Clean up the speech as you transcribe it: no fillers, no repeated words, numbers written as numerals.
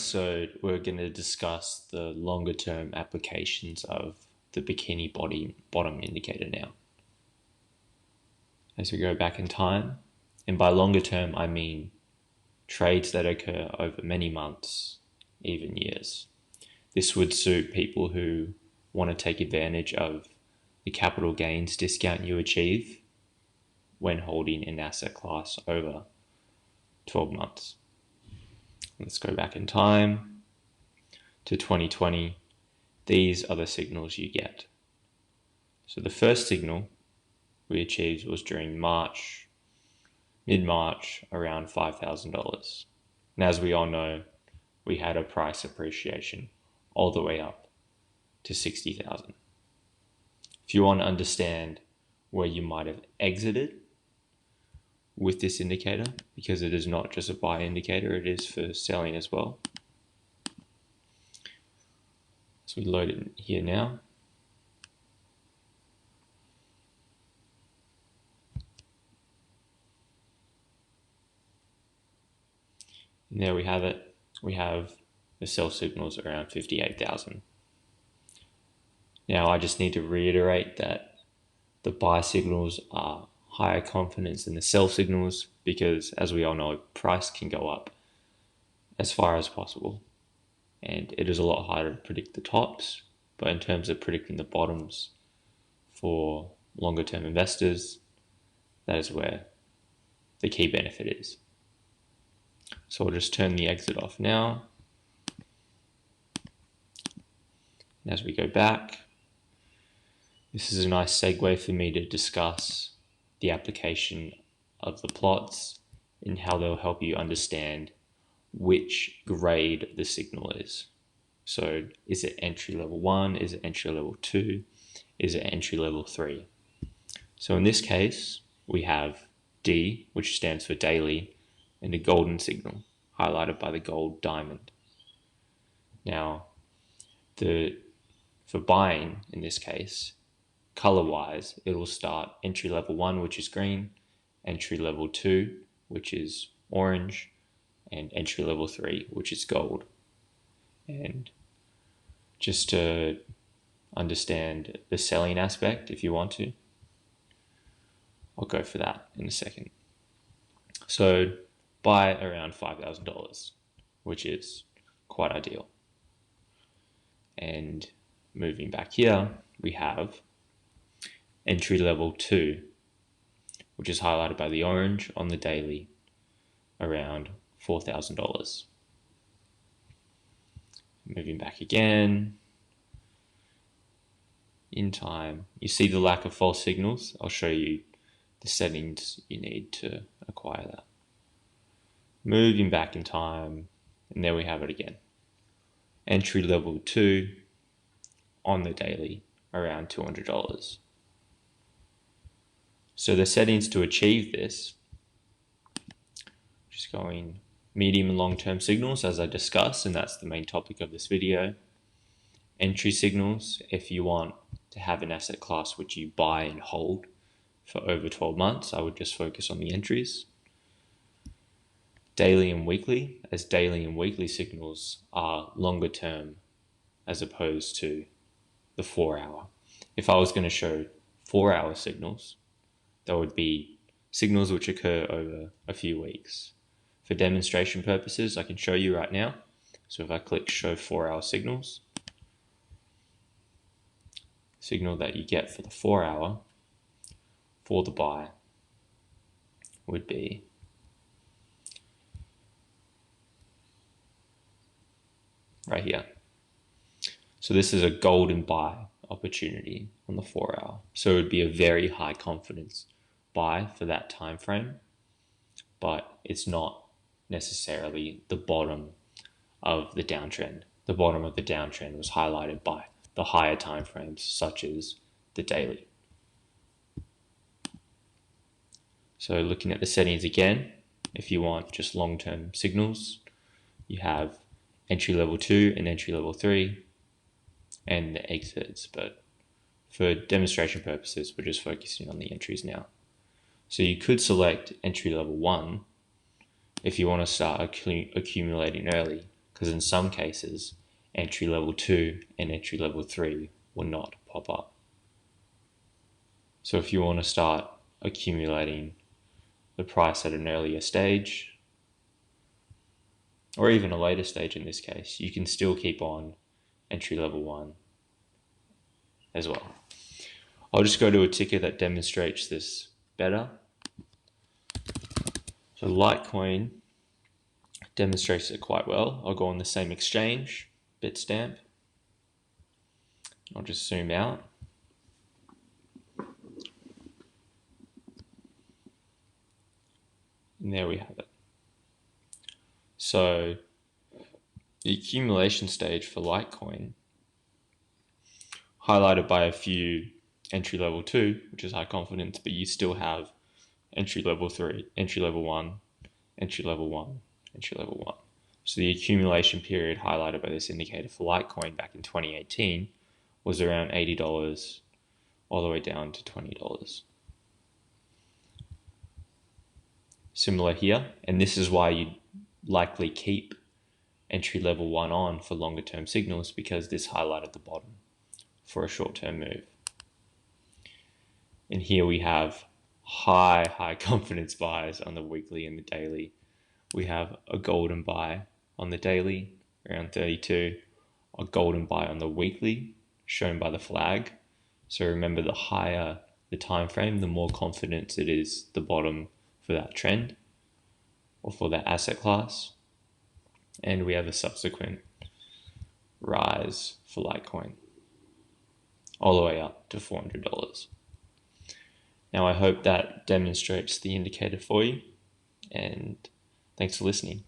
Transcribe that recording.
episode, we're going to discuss the longer term applications of the Bikini bottom indicator now. As we go back in time, and by longer term, I mean trades that occur over many months, even years. This would suit people who want to take advantage of the capital gains discount you achieve when holding an asset class over 12 months. Let's go back in time to 2020. These are the signals you get. So the first signal we achieved was during mid-March, around $5,000. And as we all know, we had a price appreciation all the way up to 60,000. If you want to understand where you might have exited with this indicator, because it is not just a buy indicator, it is for selling as well. So we load it here now. And there we have it. We have the sell signals around 58,000. Now I just need to reiterate that the buy signals are higher confidence than the sell signals because, as we all know, price can go up as far as possible. And it is a lot harder to predict the tops, but in terms of predicting the bottoms for longer term investors, that is where the key benefit is. So I'll just turn the exit off now. And as we go back, this is a nice segue for me to discuss the application of the plots and how they'll help you understand which grade the signal is. So is it entry level 1? Is it entry level 2? Is it entry level 3? So in this case, we have D, which stands for daily, and a golden signal, highlighted by the gold diamond. Now, for buying, in this case, color-wise, it will start entry level 1, which is green, entry level 2, which is orange, and entry level 3, which is gold. And just to understand the selling aspect, if you want to, I'll go for that in a second. So buy around $5,000, which is quite ideal. And moving back here, we have entry level 2, which is highlighted by the orange on the daily, around $4,000. Moving back again, in time, you see the lack of false signals. I'll show you the settings you need to acquire that. Moving back in time, and there we have it again. Entry level 2 on the daily, around $200. So the settings to achieve this, just going medium and long-term signals as I discussed, and that's the main topic of this video. Entry signals, if you want to have an asset class which you buy and hold for over 12 months, I would just focus on the entries. Daily and weekly, as daily and weekly signals are longer term as opposed to the 4-hour. If I was going to show 4-hour signals, that would be signals which occur over a few weeks. For demonstration purposes, I can show you right now. So if I click show 4-hour signals, signal that you get for the 4-hour for the buy would be right here. So this is a golden buy opportunity on the 4-hour. So it would be a very high confidence buy for that time frame, but it's not necessarily the bottom of the downtrend. The bottom of the downtrend was highlighted by the higher time frames, such as the daily. So looking at the settings again, if you want just long-term signals, you have entry level 2 and entry level 3 and the exits, but for demonstration purposes, we're just focusing on the entries now. So you could select entry level 1 if you want to start accumulating early, because in some cases, entry level 2 and entry level 3 will not pop up. So if you want to start accumulating the price at an earlier stage, or even a later stage in this case, you can still keep on entry level 1 as well. I'll just go to a ticker that demonstrates this better. So Litecoin demonstrates it quite well. I'll go on the same exchange, Bitstamp. I'll just zoom out. And there we have it. So the accumulation stage for Litecoin, highlighted by a few entry level 2, which is high confidence, but you still have entry level 3, entry level 1, entry level 1, entry level 1. So the accumulation period highlighted by this indicator for Litecoin back in 2018 was around $80 all the way down to $20. Similar here, and this is why you'd likely keep entry level 1 on for longer term signals, because this highlighted the bottom for a short term move. And here we have high confidence buys on the weekly and the daily. We have a golden buy on the daily around 32, a golden buy on the weekly shown by the flag. So remember, the higher the time frame, the more confidence it is the bottom for that trend or for that asset class. And we have a subsequent rise for Litecoin all the way up to $400. Now I hope that demonstrates the indicator for you, and thanks for listening.